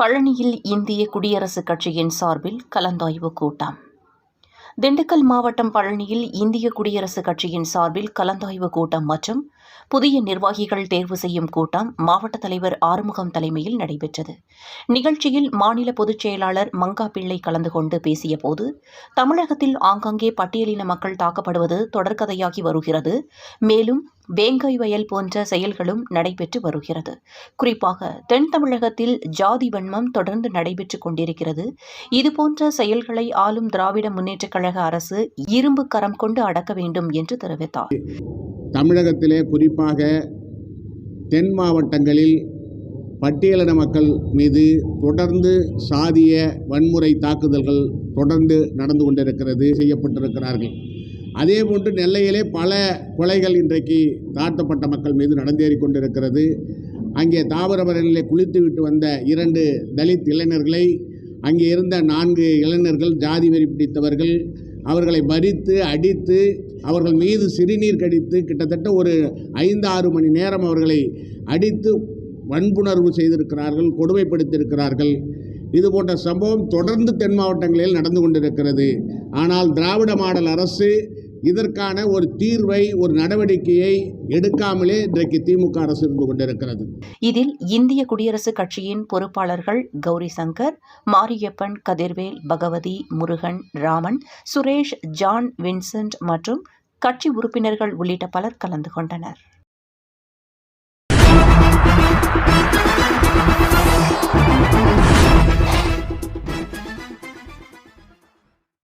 பழனியில் இந்திய குடியரசுக் கட்சியின் சார்பில் கலந்தாய்வு கூட்டம். திண்டுக்கல் மாவட்டம் பழனியில் இந்திய குடியரசுக் கட்சியின் சார்பில் கலந்தாய்வு கூட்டம் மற்றும் புதிய நிர்வாகிகள் தேர்வு செய்யும் கூட்டம் மாவட்ட தலைவர் ஆறுமுகம் தலைமையில் நடைபெற்றது. நிகழ்ச்சியில் மாநில பொதுச் செயலாளர் மங்கா பிள்ளை கலந்து கொண்டு பேசியபோது, தமிழகத்தில் ஆங்காங்கே பட்டியலின மக்கள் தாக்கப்படுவது தொடர்கதையாகி வருகிறது. மேலும் வேங்காய் வயல் போன்ற செயல்களும் நடைபெற்று வருகிறது. குறிப்பாக தென் தமிழகத்தில் ஜாதி வன்மம் தொடர்ந்து நடைபெற்றுக் கொண்டிருக்கிறது. இதுபோன்ற செயல்களை ஆளும் திராவிட முன்னேற்றக் கழக அரசு இரும்பு கரம் கொண்டு அடக்க வேண்டும் என்று தெரிவித்தார். தமிழகத்திலே குறிப்பாக தென் மாவட்டங்களில் பட்டியலின மக்கள் மீது தொடர்ந்து சாதிய வன்முறை தாக்குதல்கள் தொடர்ந்து நடந்து கொண்டிருக்கிறது, செய்யப்பட்டிருக்கிறார்கள். அதேபோன்று நெல்லையிலே பல கொலைகள் இன்றைக்கு தாழ்த்தப்பட்ட மக்கள் மீது நடந்தேறி கொண்டிருக்கிறது. அங்கே தாமிரபரணியிலே குளித்துவிட்டு வந்த 2 தலித் இளைஞர்களை அங்கே இருந்த 4 இளைஞர்கள் ஜாதி வெறி பிடித்தவர்கள் அவர்களை மறித்து அடித்து அவர்கள் மீது சிறுநீர் கடித்து கிட்டத்தட்ட ஒரு 5-6 மணி நேரம் அவர்களை அடித்து வன்புணர்வு செய்திருக்கிறார்கள், கொடுமைப்படுத்தியிருக்கிறார்கள். இது போன்ற சம்பவம் தொடர்ந்து தென் மாவட்டங்களில் நடந்து கொண்டிருக்கிறது. ஆனால் திராவிட மாடல் அரசு இதற்கான ஒரு தீர்வை, ஒரு நடவடிக்கையை எடுக்காமலே இன்றைக்கு திமுக அரசு இருந்து கொண்டிருக்கிறது. இதில் இந்திய குடியரசுக் கட்சியின் பொறுப்பாளர்கள் கௌரி சங்கர், மாரியப்பன், கதிர்வேல், பகவதி, முருகன், ராமன், சுரேஷ், ஜான், வின்சென்ட் மற்றும் கட்சி உறுப்பினர்கள் உள்ளிட்ட பலர் கலந்து கொண்டனர்.